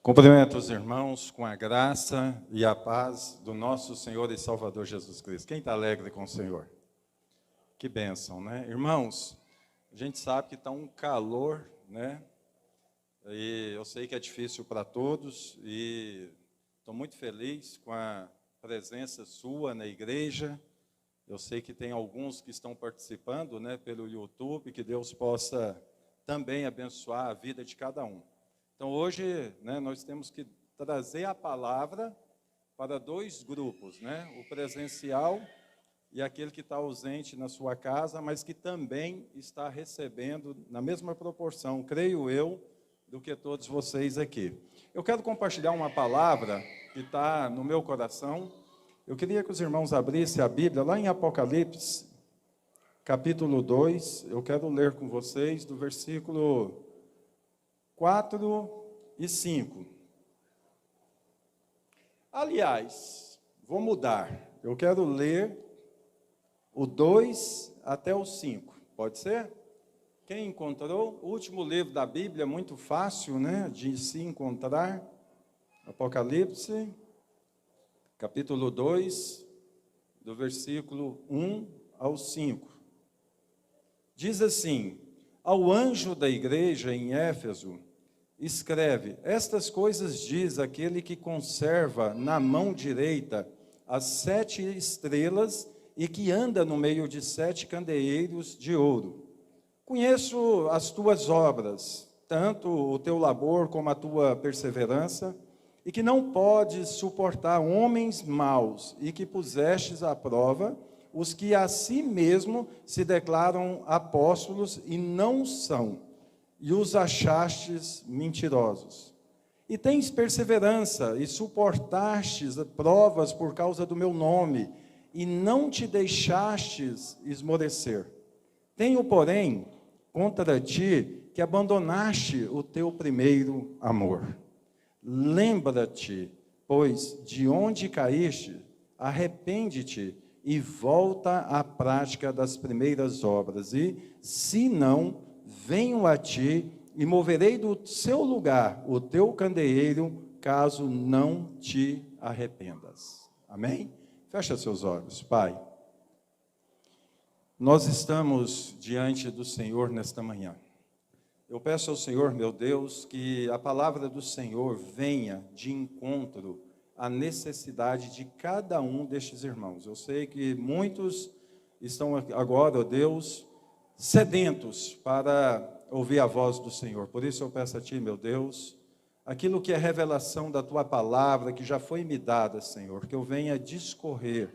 Cumprimento os irmãos com a graça e a paz do nosso Senhor e Salvador Jesus Cristo. Quem está alegre com o Senhor? Que bênção, né? Irmãos, a gente sabe que está um calor, né? E eu sei que é difícil para todos e estou muito feliz com a presença sua na igreja. Eu sei que tem alguns que estão participando, né, pelo YouTube, que Deus possa também abençoar a vida de cada um. Então, hoje, né, nós temos que trazer a palavra para dois grupos, né? O presencial e aquele que está ausente na sua casa, mas que também está recebendo, na mesma proporção, creio eu, do que todos vocês aqui. Eu quero compartilhar uma palavra que está no meu coração. Eu queria que os irmãos abrissem a Bíblia, lá em Apocalipse, capítulo 2, eu quero ler com vocês, do versículo 4 e 5. Aliás, vou mudar. Eu quero ler o 2 até o 5. Pode ser? Quem encontrou? O último livro da Bíblia, muito fácil, né, de se encontrar. Apocalipse, capítulo 2, do versículo 1 ao 5. Diz assim: ao anjo da igreja em Éfeso, escreve: estas coisas diz aquele que conserva na mão direita as 7 estrelas e que anda no meio de 7 candeeiros de ouro. Conheço as tuas obras, tanto o teu labor como a tua perseverança, e que não podes suportar homens maus, e que pusestes à prova os que a si mesmo se declaram apóstolos e não são, e os achastes mentirosos. E tens perseverança, e suportastes provas por causa do meu nome, e não te deixastes esmorecer. Tenho, porém, contra ti que abandonaste o teu primeiro amor. Lembra-te, pois, de onde caíste, arrepende-te e volta à prática das primeiras obras. E, se não, venho a ti e moverei do seu lugar o teu candeeiro, caso não te arrependas. Amém? Fecha seus olhos. Pai, nós estamos diante do Senhor nesta manhã. Eu peço ao Senhor, meu Deus, que a palavra do Senhor venha de encontro à necessidade de cada um destes irmãos. Eu sei que muitos estão agora, ó Deus, sedentos para ouvir a voz do Senhor. Por isso eu peço a Ti, meu Deus, aquilo que é revelação da Tua palavra, que já foi me dada, Senhor, que eu venha discorrer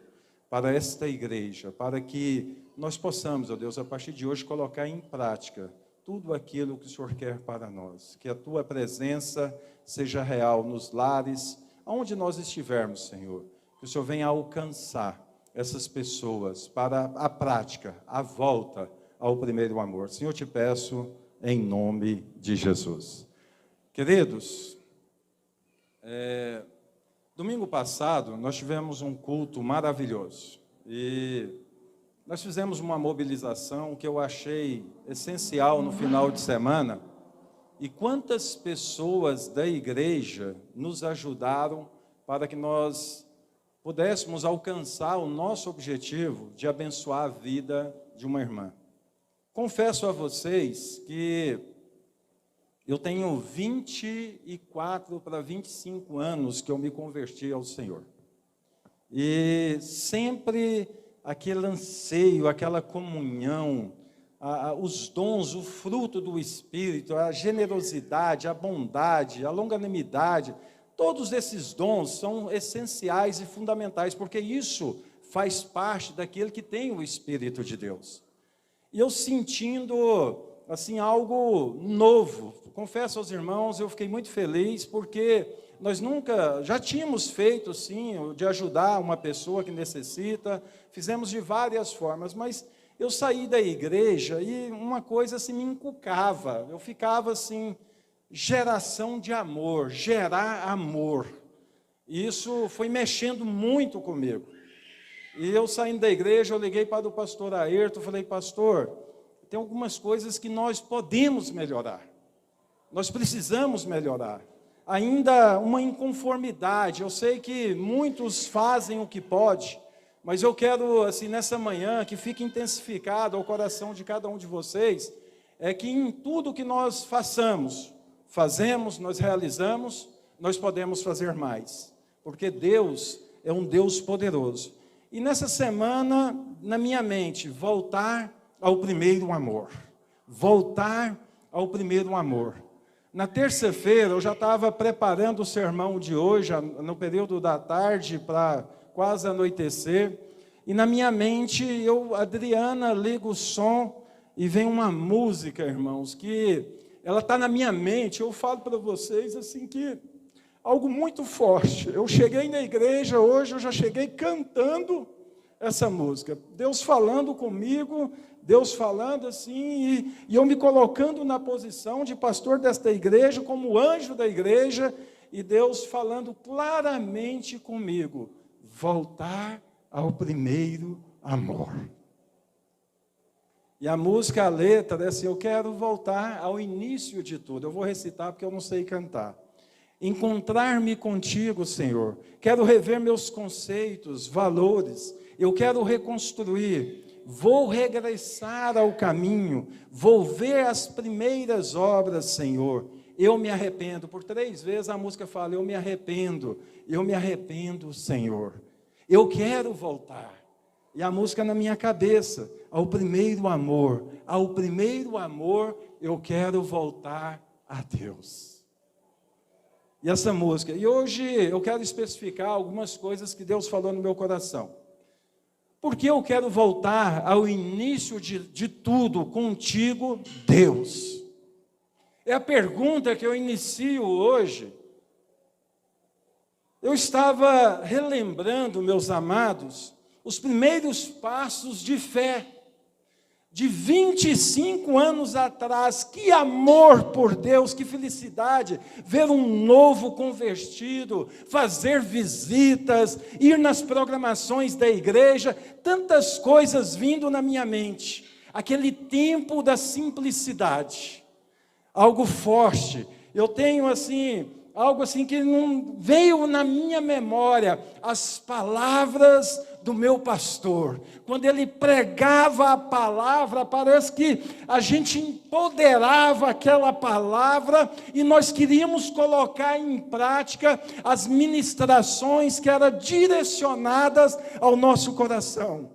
para esta igreja, para que nós possamos, ó Deus, a partir de hoje, colocar em prática tudo aquilo que o Senhor quer para nós. Que a Tua presença seja real nos lares, aonde nós estivermos, Senhor. Que o Senhor venha alcançar essas pessoas para a prática, a volta ao primeiro amor. Senhor, te peço em nome de Jesus. Queridos, domingo passado nós tivemos um culto maravilhoso e nós fizemos uma mobilização que eu achei essencial no final de semana. E quantas pessoas da igreja nos ajudaram para que nós pudéssemos alcançar o nosso objetivo de abençoar a vida de uma irmã. Confesso a vocês que eu tenho 24 para 25 anos que eu me converti ao Senhor. E sempre aquele anseio, aquela comunhão, os dons, o fruto do Espírito, a generosidade, a bondade, a longanimidade, todos esses dons são essenciais e fundamentais, porque isso faz parte daquele que tem o Espírito de Deus. E eu sentindo, assim, algo novo, confesso aos irmãos, eu fiquei muito feliz, porque nós nunca, já tínhamos feito, sim, de ajudar uma pessoa que necessita, fizemos de várias formas, mas eu saí da igreja e uma coisa assim me encucava, eu ficava assim, geração de amor, gerar amor. E isso foi mexendo muito comigo. E eu saindo da igreja, eu liguei para o pastor Ayrton, falei: pastor, tem algumas coisas que nós podemos melhorar, nós precisamos melhorar. ainda uma inconformidade. Eu sei que muitos fazem o que pode, mas eu quero, assim, nessa manhã, que fique intensificado ao coração de cada um de vocês, é que em tudo que nós fazemos, nós realizamos, nós podemos fazer mais, porque Deus é um Deus poderoso. E nessa semana, na minha mente, voltar ao primeiro amor. Voltar ao primeiro amor. Na terça-feira, eu já estava preparando o sermão de hoje, no período da tarde, para quase anoitecer, e na minha mente, Adriana, liga o som, e vem uma música, irmãos, que ela está na minha mente. Eu falo para vocês, assim, que algo muito forte. Eu cheguei na igreja hoje, eu já cheguei cantando essa música. Deus falando comigo, Deus falando assim, e eu me colocando na posição de pastor desta igreja, como anjo da igreja, e Deus falando claramente comigo: voltar ao primeiro amor. E a música, a letra, é assim: eu quero voltar ao início de tudo. Eu vou recitar porque eu não sei cantar. Encontrar-me contigo, Senhor. Quero rever meus conceitos, valores. Eu quero reconstruir. Vou regressar ao caminho. Vou ver as primeiras obras, Senhor. Eu me arrependo. Por 3 vezes a música fala: eu me arrependo. Eu me arrependo, Senhor. Eu quero voltar. E a música na minha cabeça: ao primeiro amor. Ao primeiro amor eu quero voltar a Deus. E essa música, e hoje eu quero especificar algumas coisas que Deus falou no meu coração. Porque eu quero voltar ao início de tudo contigo, Deus. É a pergunta que eu inicio hoje. Eu estava relembrando, meus amados, os primeiros passos de fé, de 25 anos atrás. Que amor por Deus, que felicidade, ver um novo convertido, fazer visitas, ir nas programações da igreja, tantas coisas vindo na minha mente. Aquele tempo da simplicidade, algo forte. Eu tenho assim, algo assim que não veio na minha memória, as palavras do meu pastor. Quando ele pregava a palavra, parece que a gente empoderava aquela palavra e nós queríamos colocar em prática as ministrações que eram direcionadas ao nosso coração.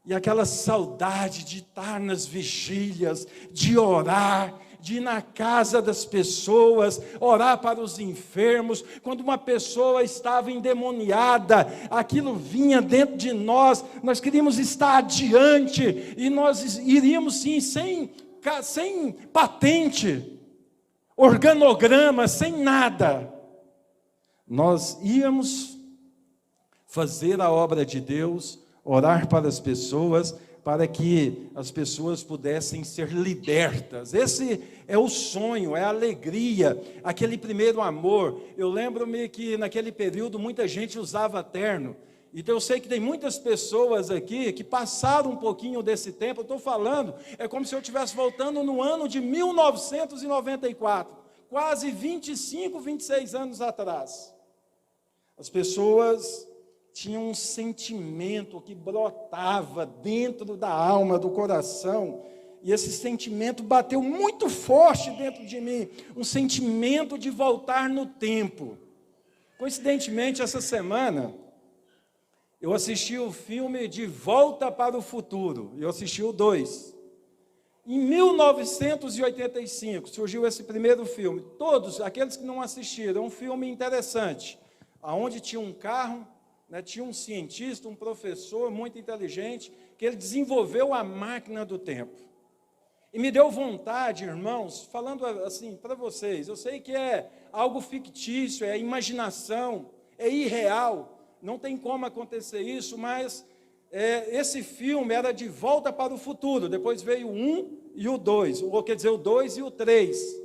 E aquela saudade de estar nas vigílias, de orar, de ir na casa das pessoas, orar para os enfermos. Quando uma pessoa estava endemoniada, aquilo vinha dentro de nós, nós queríamos estar adiante, e nós iríamos sim, sem patente, organograma, sem nada. Nós íamos fazer a obra de Deus, orar para as pessoas, para que as pessoas pudessem ser libertas. Esse é o sonho, é a alegria, aquele primeiro amor. Eu lembro-me que naquele período muita gente usava terno. Então eu sei que tem muitas pessoas aqui que passaram um pouquinho desse tempo. Eu estou falando, é como se eu estivesse voltando no ano de 1994, quase 25, 26 anos atrás. As pessoas tinha um sentimento que brotava dentro da alma, do coração, e esse sentimento bateu muito forte dentro de mim, um sentimento de voltar no tempo. Coincidentemente, essa semana, eu assisti o filme De Volta para o Futuro, eu assisti o 2. Em 1985, surgiu esse primeiro filme. Todos aqueles que não assistiram, é um filme interessante, onde tinha um carro, tinha um cientista, um professor muito inteligente, que ele desenvolveu a máquina do tempo. E me deu vontade, irmãos, falando assim para vocês, eu sei que é algo fictício, é imaginação, é irreal, não tem como acontecer isso, mas esse filme era De Volta para o Futuro. Depois veio o 1 e o 2, ou quer dizer, o 2 e o 3.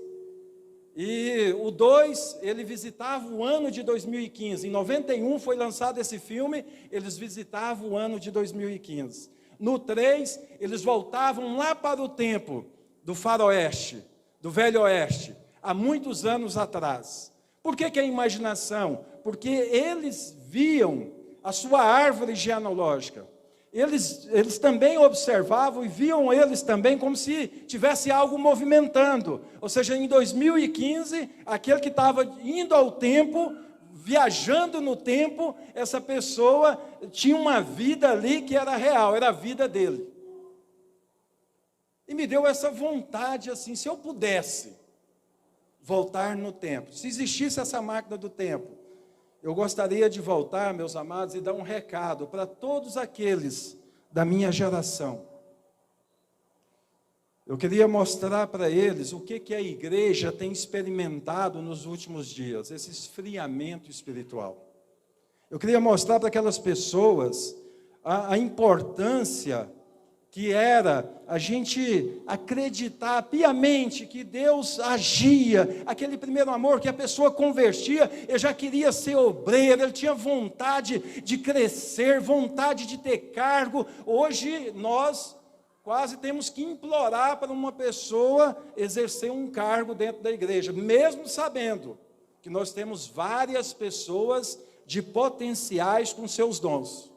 E o 2, ele visitava o ano de 2015. Em 91 foi lançado esse filme, eles visitavam o ano de 2015. No 3, eles voltavam lá para o tempo do faroeste, do velho oeste, há muitos anos atrás. Por que a imaginação? Porque eles viam a sua árvore genealógica. Eles também observavam e viam eles também como se tivesse algo movimentando. Ou seja, em 2015, aquele que estava indo ao templo, viajando no tempo, essa pessoa tinha uma vida ali que era real, era a vida dele. E me deu essa vontade assim, se eu pudesse voltar no tempo, se existisse essa máquina do tempo, eu gostaria de voltar, meus amados, e dar um recado para todos aqueles da minha geração. Eu queria mostrar para eles o que a igreja tem experimentado nos últimos dias, esse esfriamento espiritual. Eu queria mostrar para aquelas pessoas a importância que era a gente acreditar piamente que Deus agia, aquele primeiro amor que a pessoa convertia, ele já queria ser obreiro, ele tinha vontade de crescer, vontade de ter cargo. Hoje nós quase temos que implorar para uma pessoa exercer um cargo dentro da igreja, mesmo sabendo que nós temos várias pessoas de potenciais com seus dons.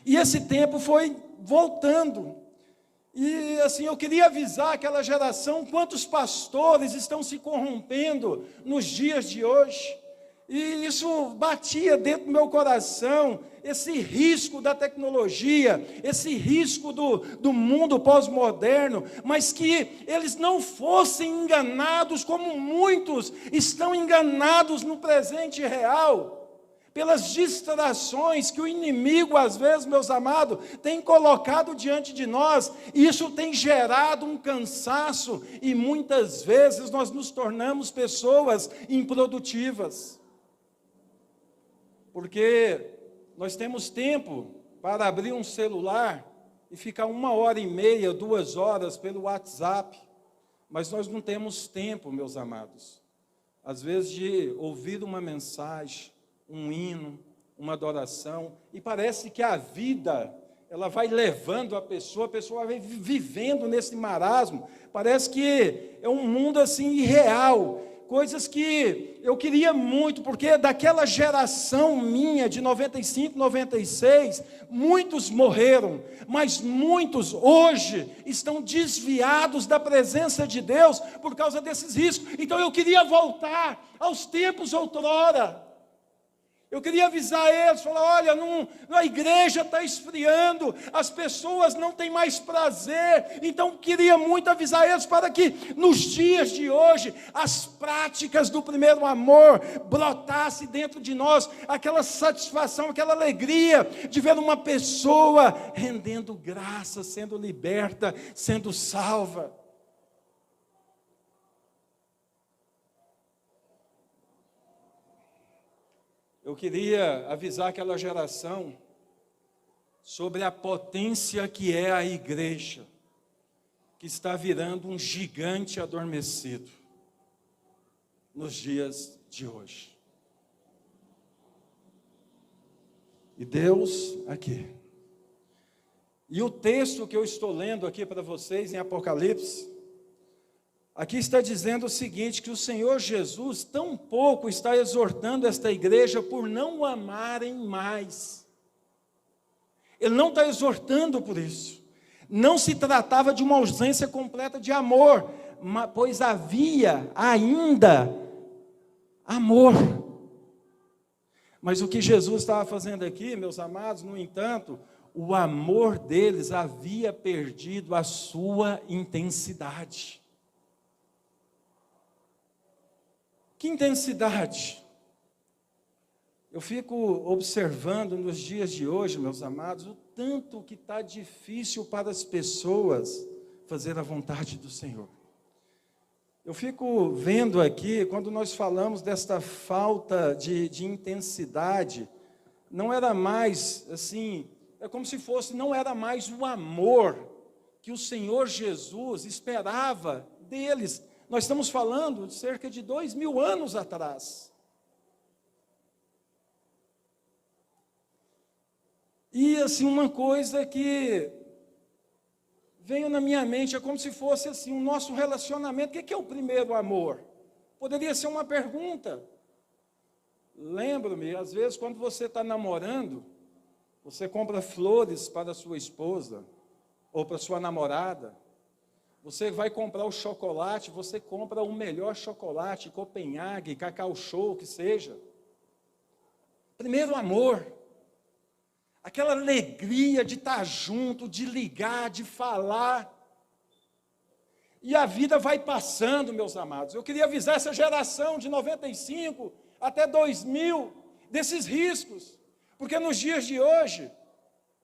E esse tempo foi voltando. E assim, eu queria avisar aquela geração quantos pastores estão se corrompendo nos dias de hoje. E isso batia dentro do meu coração, esse risco da tecnologia, esse risco do mundo pós-moderno, mas que eles não fossem enganados como muitos estão enganados no presente real, pelas distrações que o inimigo, às vezes, meus amados, tem colocado diante de nós. Isso tem gerado um cansaço e muitas vezes nós nos tornamos pessoas improdutivas. Porque nós temos tempo para abrir um celular e ficar 1h30, 2 horas pelo WhatsApp, mas nós não temos tempo, meus amados, às vezes de ouvir uma mensagem, um hino, uma adoração, e parece que a vida, ela vai levando a pessoa vai vivendo nesse marasmo, parece que é um mundo assim irreal, coisas que eu queria muito, porque daquela geração minha, de 95, 96, muitos morreram, mas muitos hoje estão desviados da presença de Deus, por causa desses riscos. Então eu queria voltar aos tempos outrora. Eu queria avisar eles, falar, olha, a igreja está esfriando, as pessoas não têm mais prazer. Então queria muito avisar eles para que nos dias de hoje, as práticas do primeiro amor brotassem dentro de nós, aquela satisfação, aquela alegria de ver uma pessoa rendendo graça, sendo liberta, sendo salva. Eu queria avisar aquela geração sobre a potência que é a igreja, que está virando um gigante adormecido nos dias de hoje. E Deus aqui. E o texto que eu estou lendo aqui para vocês em Apocalipse, aqui está dizendo o seguinte, que o Senhor Jesus tão pouco está exortando esta igreja por não o amarem mais. Ele não está exortando por isso. Não se tratava de uma ausência completa de amor, pois havia ainda amor. Mas o que Jesus estava fazendo aqui, meus amados, no entanto, o amor deles havia perdido a sua intensidade. Que intensidade? Eu fico observando nos dias de hoje, meus amados, o tanto que está difícil para as pessoas fazer a vontade do Senhor. Eu fico vendo aqui, quando nós falamos desta falta de intensidade, não era mais assim, é como se fosse, não era mais o amor que o Senhor Jesus esperava deles. Nós estamos falando de cerca de 2000 anos atrás. E assim, uma coisa que veio na minha mente, é como se fosse assim, o nosso relacionamento. O que é o primeiro amor? Poderia ser uma pergunta. Lembro-me, às vezes, quando você está namorando, você compra flores para a sua esposa, ou para a sua namorada. Você vai comprar o chocolate, você compra o melhor chocolate, Copenhague, Cacau Show, que seja. Primeiro amor. Aquela alegria de estar junto, de ligar, de falar. E a vida vai passando, meus amados. Eu queria avisar essa geração de 95 até 2000 desses riscos. Porque nos dias de hoje,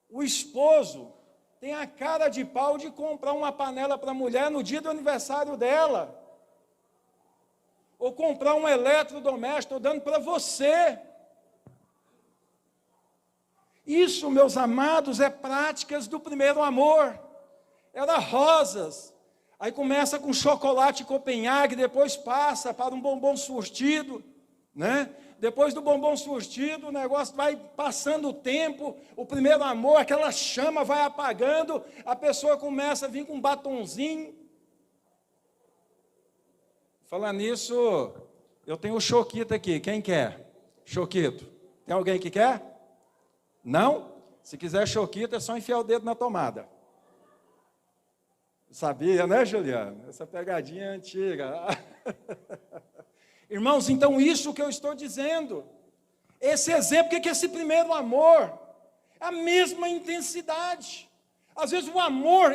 o esposo tem a cara de pau de comprar uma panela para a mulher no dia do aniversário dela. Ou comprar um eletrodoméstico, estou dando para você. Isso, meus amados, é práticas do primeiro amor. Era rosas. Aí começa com chocolate Copenhague, depois passa para um bombom surtido, né? Depois do bombom surtido, o negócio vai passando o tempo, o primeiro amor, aquela chama vai apagando, a pessoa começa a vir com um batonzinho. Falando nisso, eu tenho o choquito aqui, quem quer? Choquito. Tem alguém que quer? Não? Se quiser choquito, é só enfiar o dedo na tomada. Sabia, né, Juliana? Essa pegadinha é antiga. Irmãos, então isso que eu estou dizendo, esse exemplo, o que é esse primeiro amor? A mesma intensidade. Às vezes o amor,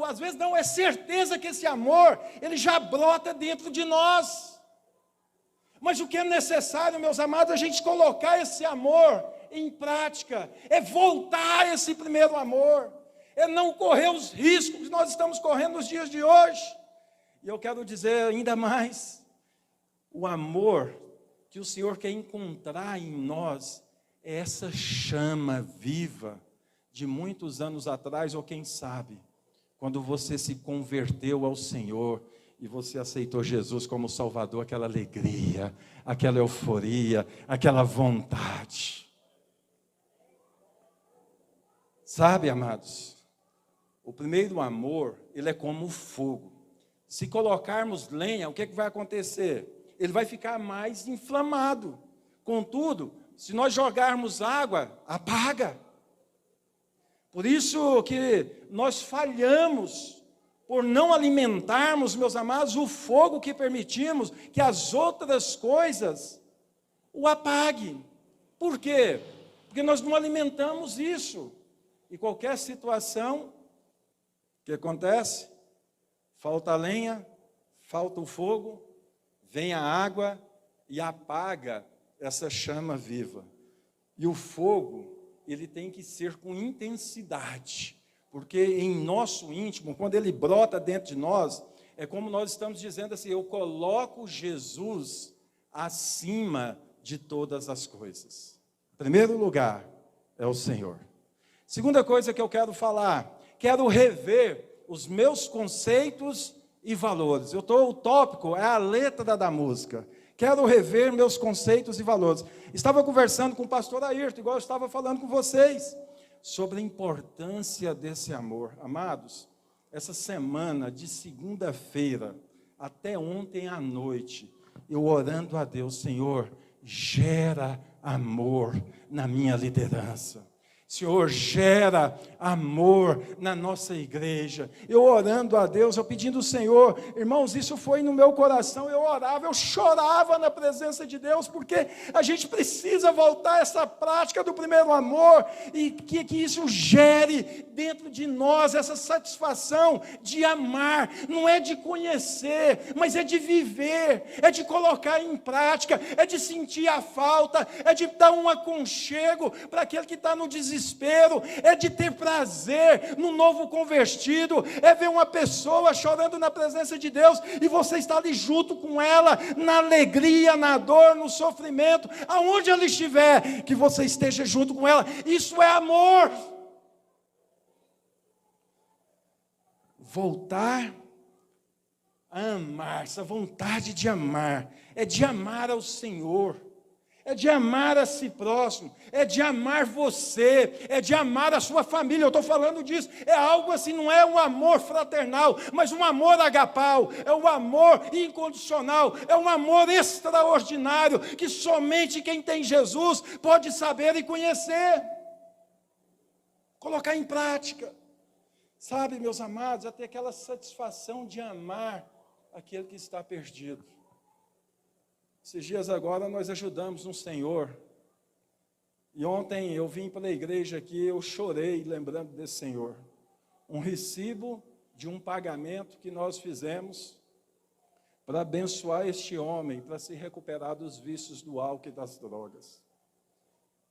às vezes não, é certeza que esse amor, ele já brota dentro de nós. Mas o que é necessário, meus amados, é a gente colocar esse amor em prática, é voltar a esse primeiro amor, é não correr os riscos que nós estamos correndo nos dias de hoje. E eu quero dizer ainda mais, o amor que o Senhor quer encontrar em nós é essa chama viva de muitos anos atrás, ou quem sabe, quando você se converteu ao Senhor e você aceitou Jesus como Salvador, aquela alegria, aquela euforia, aquela vontade. Sabe, amados, o primeiro amor, ele é como o fogo. Se colocarmos lenha, o que vai acontecer? Ele vai ficar mais inflamado. Contudo, se nós jogarmos água, apaga. Por isso que nós falhamos por não alimentarmos, meus amados, o fogo que permitimos que as outras coisas o apaguem. Por quê? Porque nós não alimentamos isso. E qualquer situação, o que acontece? Falta a lenha, falta o fogo, vem a água e apaga essa chama viva. E o fogo, ele tem que ser com intensidade, porque em nosso íntimo, quando ele brota dentro de nós, é como nós estamos dizendo assim, eu coloco Jesus acima de todas as coisas. Em primeiro lugar, é o Senhor. Segunda coisa que eu quero falar, quero rever os meus conceitos e valores. O tópico é a letra da música. Quero rever meus conceitos e valores. Estava conversando com o pastor Ayrton, igual eu estava falando com vocês, sobre a importância desse amor. Amados, essa semana de segunda-feira até ontem à noite, eu orando a Deus, Senhor, gera amor na minha liderança. Senhor, gera amor na nossa igreja. Eu orando a Deus, eu pedindo ao Senhor, irmãos, isso foi no meu coração, eu orava, eu chorava na presença de Deus, porque a gente precisa voltar a essa prática do primeiro amor, e que isso gere dentro de nós essa satisfação de amar, não é de conhecer, mas é de viver, é de colocar em prática, é de sentir a falta, é de dar um aconchego para aquele que está no desespero, é de ter prazer no novo convertido, é ver uma pessoa chorando na presença de Deus, e você está ali junto com ela, na alegria, na dor, no sofrimento, aonde ela estiver, que você esteja junto com ela, isso é amor. Voltar a amar, essa vontade de amar, é de amar ao Senhor, é de amar a si próximo, é de amar você, é de amar a sua família. Eu estou falando disso, é algo assim, não é um amor fraternal, mas um amor agapau, é um amor incondicional, é um amor extraordinário, que somente quem tem Jesus pode saber e conhecer, colocar em prática. Sabe, meus amados, até aquela satisfação de amar aquele que está perdido. Esses dias agora nós ajudamos um senhor, e ontem eu vim para a igreja aqui, eu chorei lembrando desse senhor. Um recibo de um pagamento que nós fizemos para abençoar este homem, para se recuperar dos vícios do álcool e das drogas.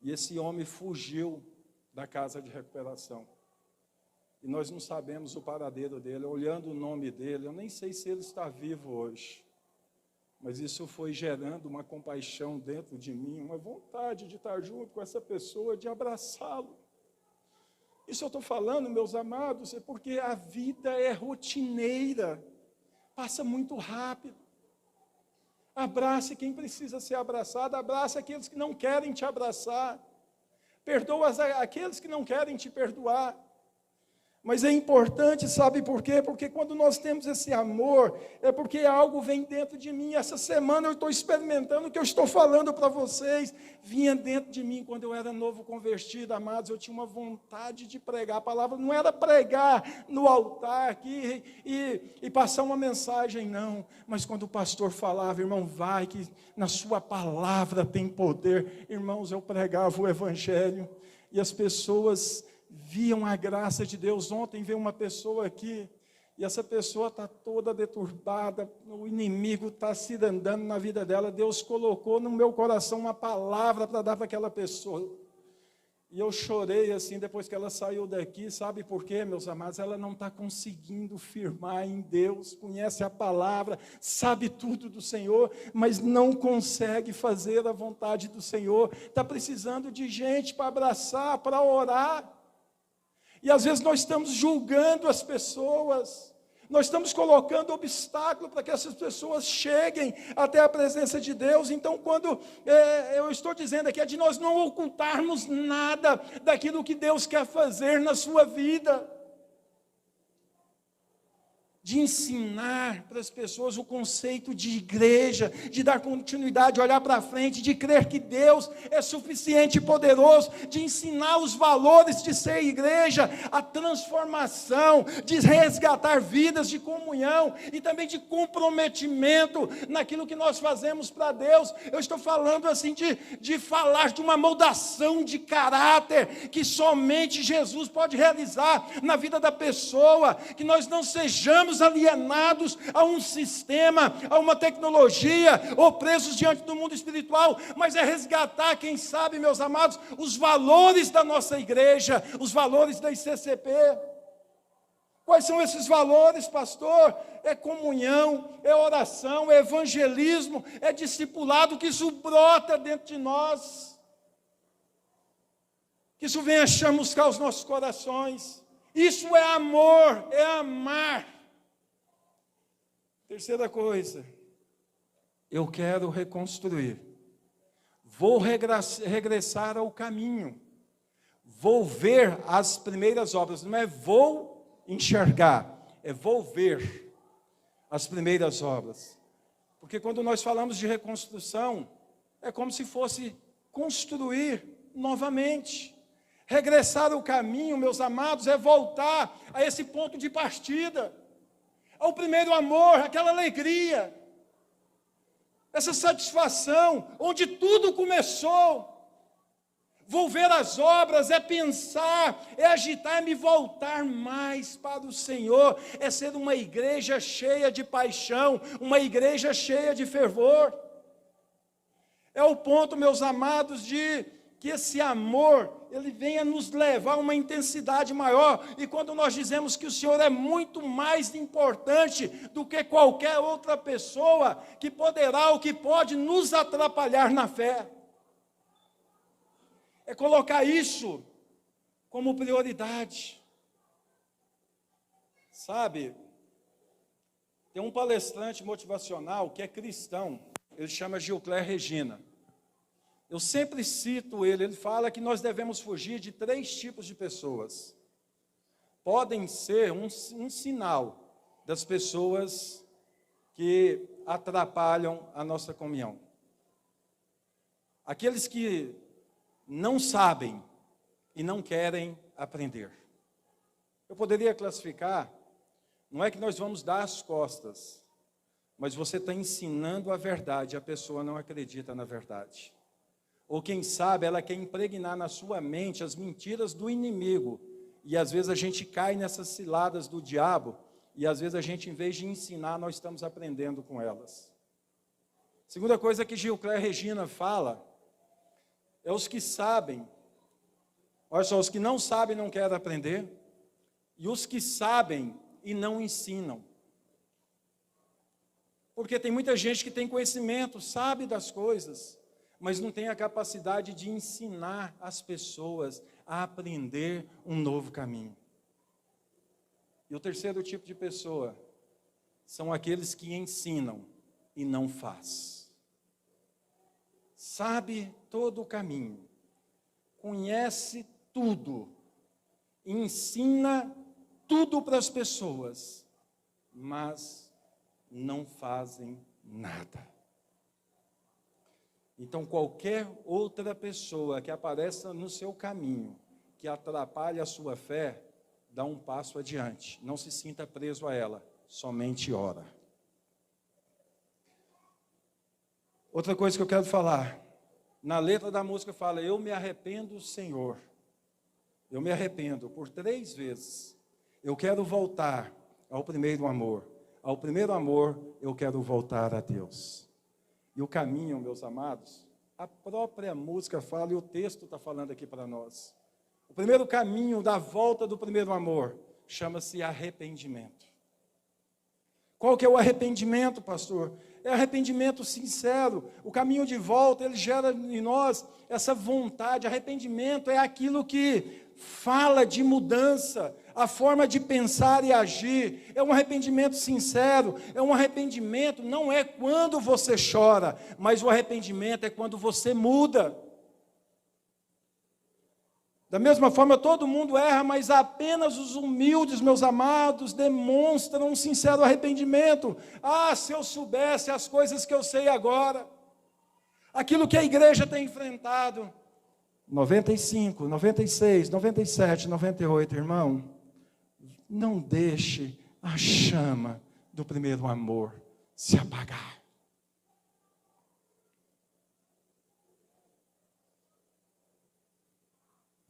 E esse homem fugiu da casa de recuperação. E nós não sabemos o paradeiro dele, olhando o nome dele, eu nem sei se ele está vivo hoje. Mas isso foi gerando uma compaixão dentro de mim, uma vontade de estar junto com essa pessoa, de abraçá-lo. Isso eu estou falando, meus amados, é porque a vida é rotineira, passa muito rápido. Abrace quem precisa ser abraçado, abrace aqueles que não querem te abraçar, perdoa aqueles que não querem te perdoar. Mas é importante, sabe por quê? Porque quando nós temos esse amor, é porque algo vem dentro de mim. Essa semana eu estou experimentando o que eu estou falando para vocês. Vinha dentro de mim quando eu era novo convertido, amados, eu tinha uma vontade de pregar. A palavra não era pregar no altar aqui e passar uma mensagem, não. Mas quando o pastor falava, irmão, vai, que na sua palavra tem poder. Irmãos, eu pregava o evangelho e as pessoas viam a graça de Deus. Ontem veio uma pessoa aqui, e essa pessoa está toda deturbada, o inimigo está se andando na vida dela. Deus colocou no meu coração uma palavra para dar para aquela pessoa. E eu chorei assim, depois que ela saiu daqui. Sabe por quê, meus amados? Ela não está conseguindo firmar em Deus, conhece a palavra, sabe tudo do Senhor, mas não consegue fazer a vontade do Senhor. Está precisando de gente para abraçar, para orar. E às vezes nós estamos julgando as pessoas, nós estamos colocando obstáculo para que essas pessoas cheguem até a presença de Deus. Então, quando eu estou dizendo aqui, é de nós não ocultarmos nada daquilo que Deus quer fazer na sua vida. De ensinar para as pessoas o conceito de igreja, de dar continuidade, olhar para frente, de crer que Deus é suficiente e poderoso, de ensinar os valores de ser igreja, a transformação, de resgatar vidas de comunhão e também de comprometimento naquilo que nós fazemos para Deus. Eu estou falando assim de falar de uma moldação de caráter que somente Jesus pode realizar na vida da pessoa, que nós não sejamos alienados a um sistema, a uma tecnologia, ou presos diante do mundo espiritual, mas é resgatar, quem sabe, meus amados, os valores da nossa igreja, os valores da ICCP. Quais são esses valores, pastor? É comunhão, é oração, é evangelismo, é discipulado, que isso brota dentro de nós, que isso venha chamuscar os nossos corações. Isso é amor, é amar. Terceira coisa, eu quero reconstruir, vou regressar ao caminho, vou ver as primeiras obras, não é vou enxergar, é vou ver as primeiras obras, porque quando nós falamos de reconstrução, é como se fosse construir novamente. Regressar ao caminho, meus amados, é voltar a esse ponto de partida, ao primeiro amor, aquela alegria, essa satisfação, onde tudo começou. Vou ver as obras, é pensar, é agitar, é me voltar mais para o Senhor, é ser uma igreja cheia de paixão, uma igreja cheia de fervor. É o ponto, meus amados, de que esse amor, ele venha nos levar a uma intensidade maior. E quando nós dizemos que o Senhor é muito mais importante do que qualquer outra pessoa que poderá ou que pode nos atrapalhar na fé, é colocar isso como prioridade. Sabe, tem um palestrante motivacional que é cristão, ele chama Gilcler Regina. Eu sempre cito ele fala que nós devemos fugir de 3 tipos de pessoas. Podem ser um sinal das pessoas que atrapalham a nossa comunhão. Aqueles que não sabem e não querem aprender. Eu poderia classificar, não é que nós vamos dar as costas, mas você está ensinando a verdade, a pessoa não acredita na verdade. Ou quem sabe, ela quer impregnar na sua mente as mentiras do inimigo. E às vezes a gente cai nessas ciladas do diabo, e às vezes a gente, em vez de ensinar, nós estamos aprendendo com elas. Segunda coisa que Gilcler Regina fala, é os que sabem. Olha só, os que não sabem não querem aprender, e os que sabem e não ensinam. Porque tem muita gente que tem conhecimento, sabe das coisas, mas não tem a capacidade de ensinar as pessoas a aprender um novo caminho. E o terceiro tipo de pessoa são aqueles que ensinam e não faz. Sabe todo o caminho, conhece tudo, ensina tudo para as pessoas, mas não fazem nada. Então, qualquer outra pessoa que apareça no seu caminho, que atrapalhe a sua fé, dá um passo adiante. Não se sinta preso a ela, somente ora. Outra coisa que eu quero falar, na letra da música fala, eu me arrependo, Senhor. Eu me arrependo por 3 vezes. Eu quero voltar ao primeiro amor. Ao primeiro amor, eu quero voltar a Deus. E o caminho, meus amados, a própria música fala, e o texto está falando aqui para nós. O primeiro caminho da volta do primeiro amor chama-se arrependimento. Qual que é o arrependimento, pastor? É arrependimento sincero. O caminho de volta, ele gera em nós essa vontade. Arrependimento é aquilo que fala de mudança, a forma de pensar e agir. É um arrependimento sincero, é um arrependimento, não é quando você chora, mas o arrependimento é quando você muda. Da mesma forma, todo mundo erra, mas apenas os humildes, meus amados, demonstram um sincero arrependimento. Ah, se eu soubesse as coisas que eu sei agora, aquilo que a igreja tem enfrentado. 95, 96, 97, 98, irmão, não deixe a chama do primeiro amor se apagar.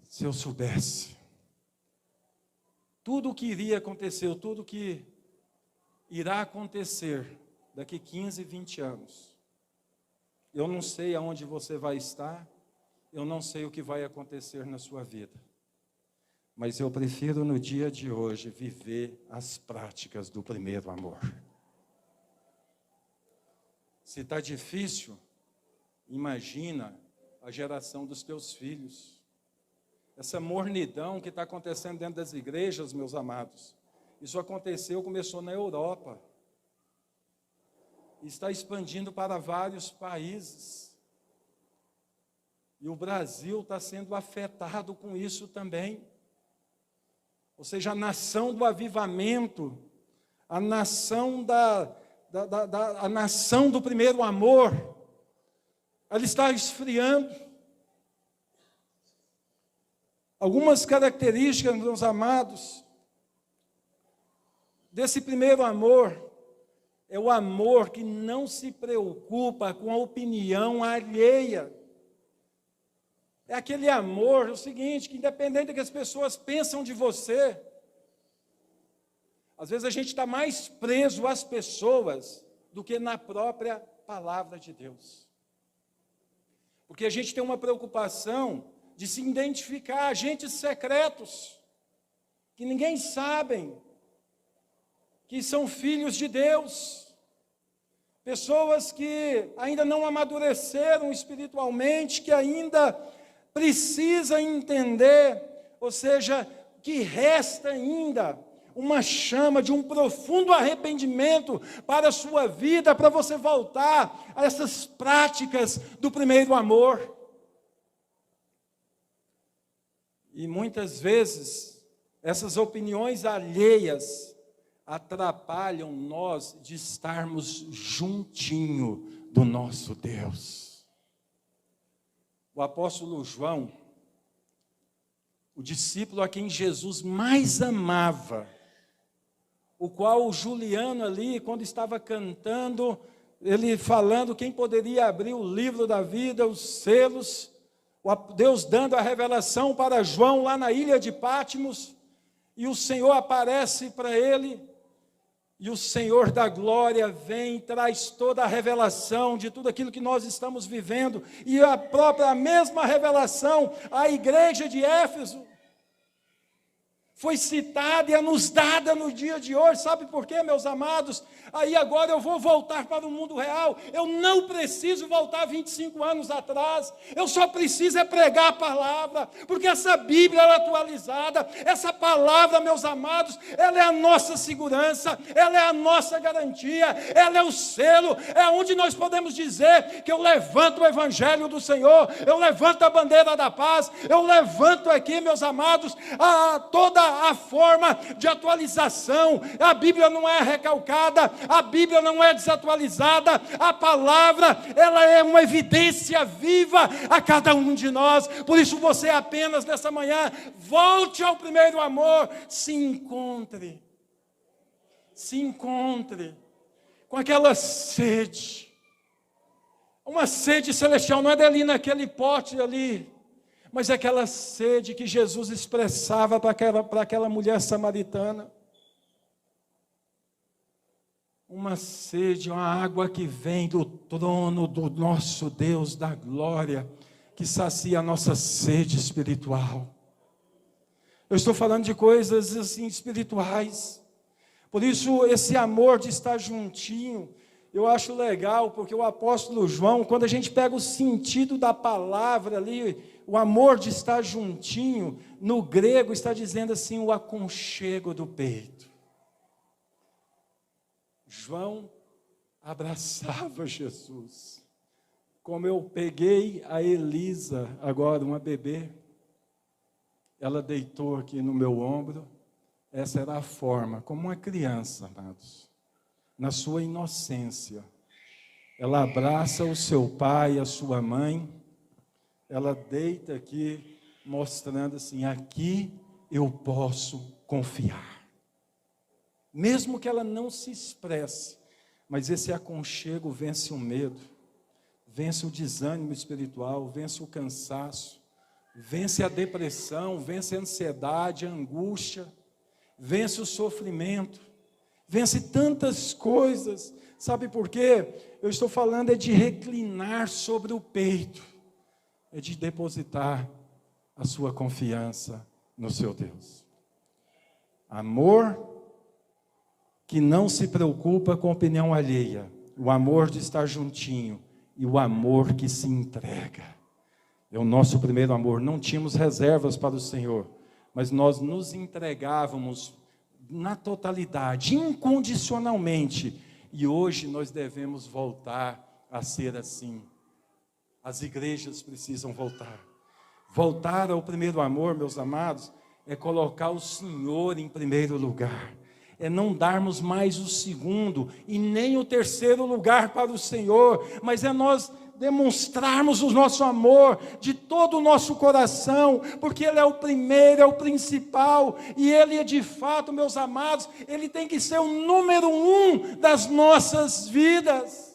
Se eu soubesse tudo o que iria acontecer, tudo o que irá acontecer daqui 15, 20 anos, eu não sei aonde você vai estar, eu não sei o que vai acontecer na sua vida, mas eu prefiro no dia de hoje viver as práticas do primeiro amor. Se está difícil, imagina a geração dos teus filhos. Essa mornidão que está acontecendo dentro das igrejas, meus amados, isso começou na Europa, está expandindo para vários países, e o Brasil está sendo afetado com isso também. Ou seja, a nação do avivamento, a nação a nação do primeiro amor, ela está esfriando. Algumas características, meus amados, desse primeiro amor, é o amor que não se preocupa com a opinião alheia. É aquele amor, o seguinte, que independente do que as pessoas pensam de você, às vezes a gente está mais preso às pessoas do que na própria palavra de Deus. Porque a gente tem uma preocupação de se identificar, agentes secretos, que ninguém sabe, que são filhos de Deus, pessoas que ainda não amadureceram espiritualmente, que ainda precisam entender, ou seja, que resta ainda uma chama de um profundo arrependimento para a sua vida, para você voltar a essas práticas do primeiro amor. E muitas vezes, essas opiniões alheias atrapalham nós de estarmos juntinho do nosso Deus. O apóstolo João, o discípulo a quem Jesus mais amava, o qual o Juliano ali, quando estava cantando, ele falando quem poderia abrir o livro da vida, os selos, Deus dando a revelação para João lá na ilha de Patmos, e o Senhor aparece para ele, e o Senhor da glória vem e traz toda a revelação de tudo aquilo que nós estamos vivendo, e a mesma revelação à igreja de Éfeso foi citada e é nos dada no dia de hoje. Sabe por quê, meus amados? Aí agora eu vou voltar para o mundo real. Eu não preciso voltar 25 anos atrás. Eu só preciso é pregar a palavra, porque essa Bíblia é atualizada. Essa palavra, meus amados, ela é a nossa segurança, ela é a nossa garantia, ela é o selo, é onde nós podemos dizer que eu levanto o Evangelho do Senhor, eu levanto a bandeira da paz, eu levanto aqui, meus amados, toda a forma de atualização. A Bíblia não é recalcada, a Bíblia não é desatualizada, a palavra, ela é uma evidência viva a cada um de nós. Por isso você apenas nessa manhã, volte ao primeiro amor, se encontre com aquela sede, uma sede celestial, não é dali naquele pote ali, mas aquela sede que Jesus expressava para aquela mulher samaritana. Uma sede, uma água que vem do trono do nosso Deus da glória, que sacia a nossa sede espiritual. Eu estou falando de coisas assim espirituais. Por isso esse amor de estar juntinho, eu acho legal, porque o apóstolo João, quando a gente pega o sentido da palavra ali, o amor de estar juntinho, no grego está dizendo assim, o aconchego do peito. João abraçava Jesus, como eu peguei a Elisa, agora uma bebê, ela deitou aqui no meu ombro, essa era a forma, como uma criança, amados, na sua inocência, ela abraça o seu pai, a sua mãe, ela deita aqui, mostrando assim, aqui eu posso confiar. Mesmo que ela não se expresse, mas esse aconchego vence o medo, vence o desânimo espiritual, vence o cansaço, vence a depressão, vence a ansiedade, a angústia, vence o sofrimento, vence tantas coisas. Sabe por quê? Eu estou falando é de reclinar sobre o peito, é de depositar a sua confiança no seu Deus. Amor que não se preocupa com a opinião alheia, o amor de estar juntinho e o amor que se entrega. É o nosso primeiro amor. Não tínhamos reservas para o Senhor, mas nós nos entregávamos na totalidade, incondicionalmente, e hoje nós devemos voltar a ser assim. As igrejas precisam voltar. Voltar ao primeiro amor, meus amados, é colocar o Senhor em primeiro lugar. É não darmos mais o segundo e nem o terceiro lugar para o Senhor, mas é nós demonstrarmos o nosso amor de todo o nosso coração, porque Ele é o primeiro, é o principal, e Ele é de fato, meus amados, Ele tem que ser o número 1 das nossas vidas.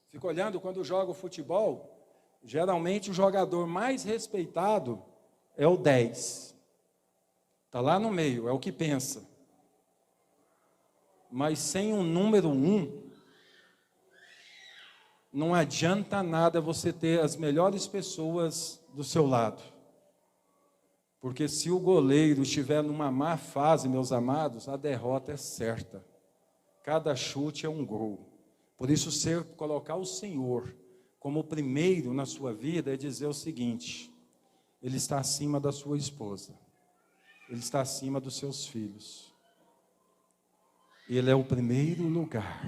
Fico olhando quando jogo futebol, geralmente o jogador mais respeitado é o 10. Está lá no meio, é o que pensa. Mas sem o número 1, não adianta nada você ter as melhores pessoas do seu lado. Porque se o goleiro estiver numa má fase, meus amados, a derrota é certa. Cada chute é um gol. Por isso, colocar o Senhor como o primeiro na sua vida é dizer o seguinte: Ele está acima da sua esposa. Ele está acima dos seus filhos. Ele é o primeiro lugar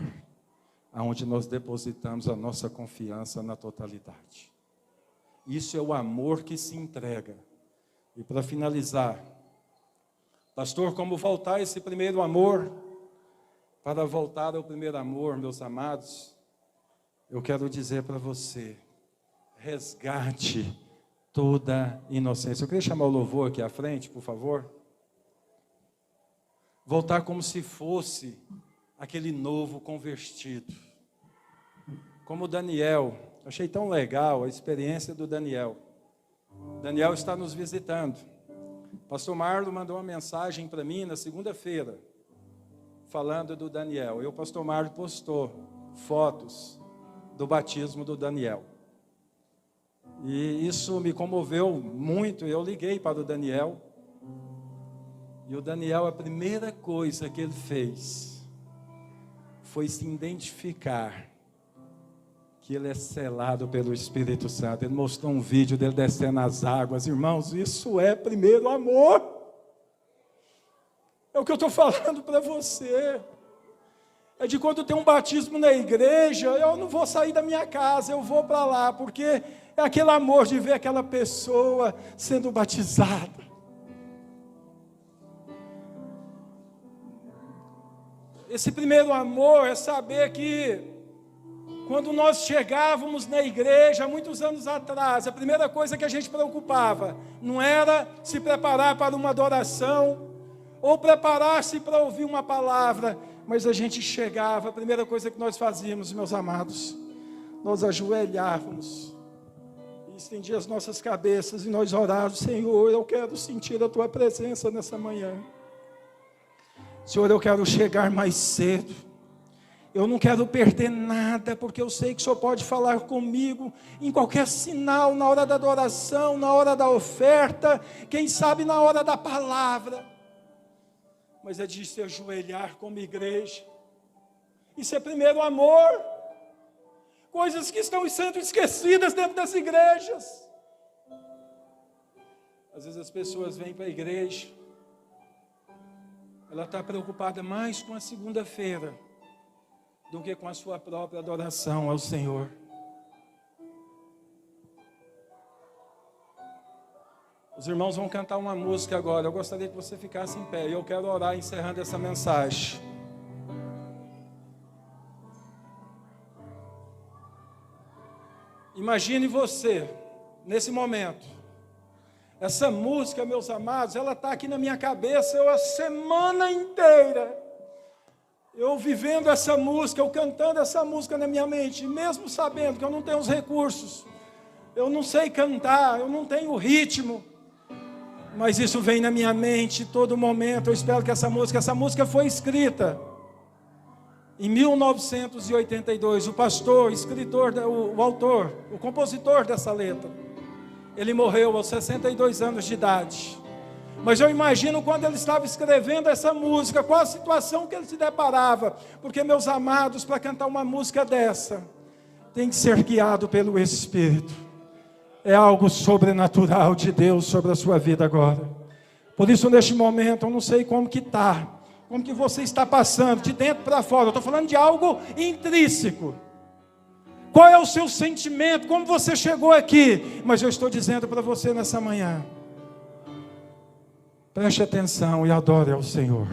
aonde nós depositamos a nossa confiança na totalidade. Isso é o amor que se entrega. E para finalizar, pastor, como voltar esse primeiro amor? Para voltar ao primeiro amor, meus amados, eu quero dizer para você, resgate toda inocência. Eu queria chamar o louvor aqui à frente, por favor. Voltar como se fosse aquele novo convertido. Como Daniel, achei tão legal a experiência do Daniel. Daniel está nos visitando. Pastor Marlon mandou uma mensagem para mim na segunda-feira, falando do Daniel. E o pastor Marlon postou fotos do batismo do Daniel. E isso me comoveu muito. Eu liguei para o Daniel. E o Daniel, a primeira coisa que ele fez foi se identificar que ele é selado pelo Espírito Santo. Ele mostrou um vídeo dele descendo as águas. Irmãos, isso é primeiro amor. É o que eu estou falando para você. É de quando tem um batismo na igreja, eu não vou sair da minha casa, eu vou para lá, porque é aquele amor de ver aquela pessoa sendo batizada. Esse primeiro amor é saber que quando nós chegávamos na igreja, muitos anos atrás, a primeira coisa que a gente preocupava, não era se preparar para uma adoração, ou preparar-se para ouvir uma palavra, mas a gente chegava, a primeira coisa que nós fazíamos, meus amados, nós ajoelhávamos, e estendíamos as nossas cabeças, e nós orávamos, Senhor, eu quero sentir a Tua presença nessa manhã. Senhor, eu quero chegar mais cedo. Eu não quero perder nada, porque eu sei que o Senhor pode falar comigo em qualquer sinal, na hora da adoração, na hora da oferta, quem sabe na hora da palavra. Mas é de se ajoelhar como igreja. Isso é primeiro amor. Coisas que estão sendo esquecidas dentro das igrejas. Às vezes as pessoas vêm para a igreja, ela está preocupada mais com a segunda-feira do que com a sua própria adoração ao Senhor. Os irmãos vão cantar uma música agora. Eu gostaria que você ficasse em pé. E eu quero orar encerrando essa mensagem. Imagine você, nesse momento. Essa música, meus amados, ela está aqui na minha cabeça a semana inteira. Eu vivendo essa música, eu cantando essa música na minha mente, mesmo sabendo que eu não tenho os recursos, eu não sei cantar, eu não tenho ritmo, mas isso vem na minha mente todo momento. Eu espero que essa música foi escrita em 1982. O pastor, escritor, o autor, o compositor dessa letra, ele morreu aos 62 anos de idade. Mas eu imagino quando ele estava escrevendo essa música, qual a situação que ele se deparava. Porque, meus amados, para cantar uma música dessa, tem que ser guiado pelo Espírito. É algo sobrenatural de Deus sobre a sua vida agora. Por isso, neste momento, eu não sei como que está, como que você está passando, de dentro para fora. Eu estou falando de algo intrínseco. Qual é o seu sentimento, como você chegou aqui? Mas eu estou dizendo para você nessa manhã, preste atenção e adore ao Senhor.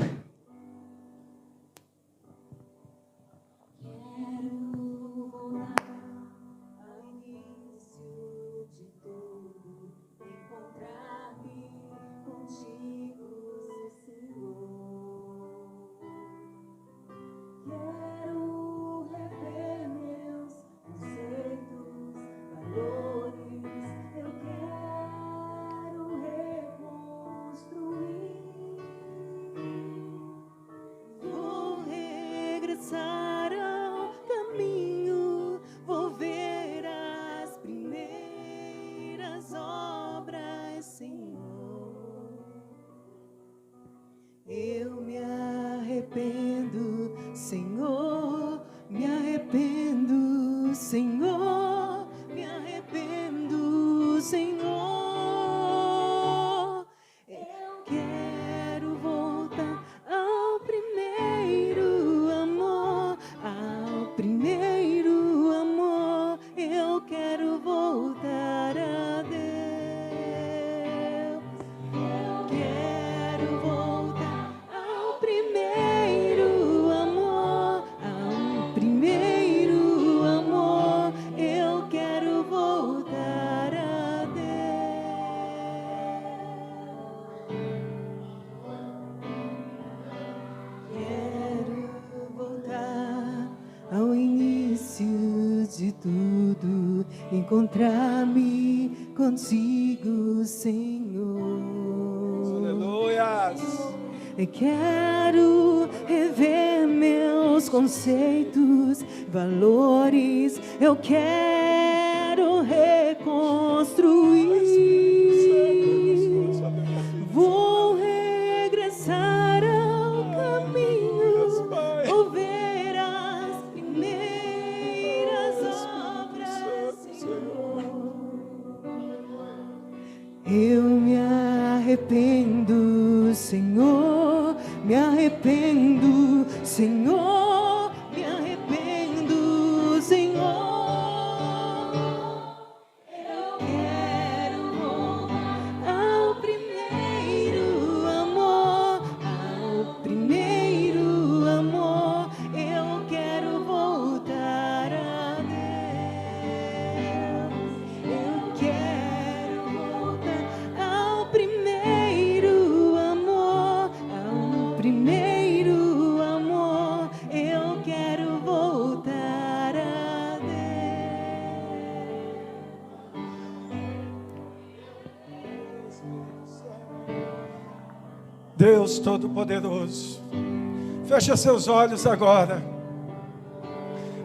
de tudo, encontrar-me contigo, Senhor. Aleluias. Quero rever meus conceitos, valores, eu quero reconstruir. Vou regressar ao caminho, vou ver as primeiras obras, Senhor. Eu me arrependo, Senhor, me arrependo, Senhor, me arrependo, Senhor. Eu quero voltar ao primeiro amor, ao primeiro amor. Eu quero voltar a Deus. Eu quero voltar ao primeiro amor, ao primeiro amor. Eu quero voltar a Deus Todo-Poderoso, fecha seus olhos agora.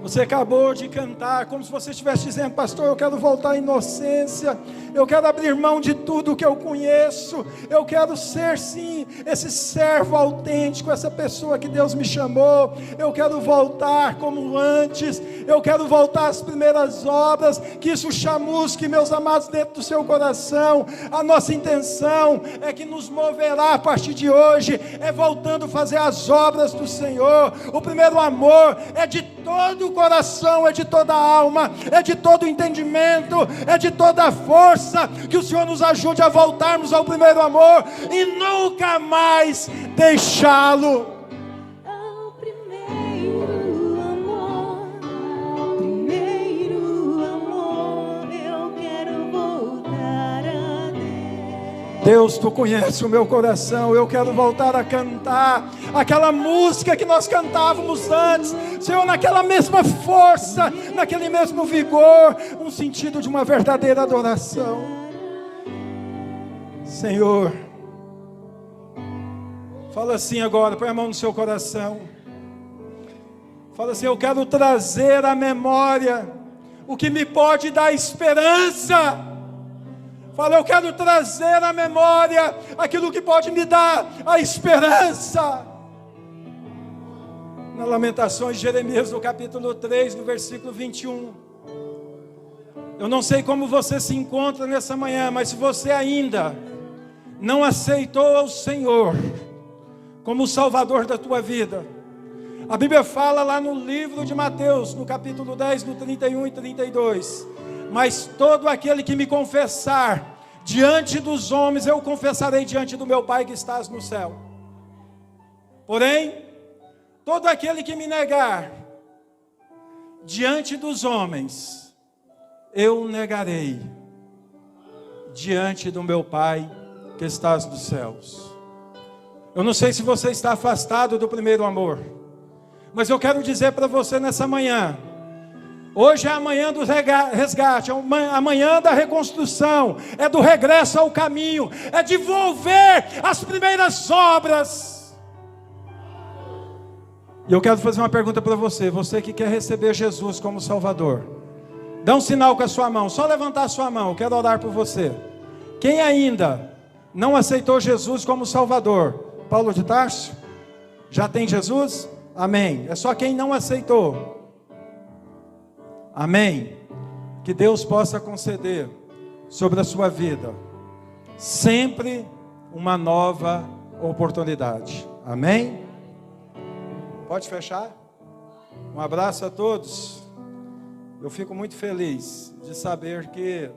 Você acabou de cantar como se você estivesse dizendo: pastor, eu quero voltar à inocência, eu quero abrir mão de tudo que eu conheço, eu quero ser sim esse servo autêntico, essa pessoa que Deus me chamou, eu quero voltar como antes, eu quero voltar às primeiras obras. Que isso chamusque, meus amados, dentro do seu coração. A nossa intenção é que nos moverá a partir de hoje, é voltando a fazer as obras do Senhor. O primeiro amor é de todo o coração, é de toda a alma, é de todo o entendimento, é de toda a força. Que o Senhor nos ajude a voltarmos ao primeiro amor e nunca mais deixá-lo. ao primeiro amor, ao primeiro amor. Eu quero voltar a Deus. Deus, Tu conheces o meu coração. Eu quero voltar a cantar aquela música que nós cantávamos antes, Senhor, naquela mesma força, naquele mesmo vigor, um sentido de uma verdadeira adoração. Senhor, fala assim agora, põe a mão no seu coração. Fala assim: eu quero trazer à memória o que me pode dar esperança. Fala: eu quero trazer à memória aquilo que pode me dar a esperança. Na Lamentações de Jeremias, no capítulo 3, no versículo 21. Eu não sei como você se encontra nessa manhã, mas se você ainda não aceitou ao Senhor como o Salvador da tua vida, a Bíblia fala lá no livro de Mateus, no capítulo 10, no 31 e 32, mas todo aquele que me confessar diante dos homens, eu confessarei diante do meu Pai que estás no céu. Porém, todo aquele que me negar diante dos homens, eu negarei diante do meu Pai que estás nos céus. Eu não sei se você está afastado do primeiro amor, mas eu quero dizer para você nessa manhã: hoje é a manhã do resgate, é a manhã da reconstrução, é do regresso ao caminho, é de volver às primeiras obras. E eu quero fazer uma pergunta para você, você que quer receber Jesus como Salvador. Dá um sinal com a sua mão, só levantar a sua mão, eu quero orar por você. Quem ainda não aceitou Jesus como Salvador? Paulo de Tarso? Já tem Jesus? Amém. É só quem não aceitou. Amém. Que Deus possa conceder sobre a sua vida sempre uma nova oportunidade. Amém? Pode fechar? Um abraço a todos. Eu fico muito feliz de saber que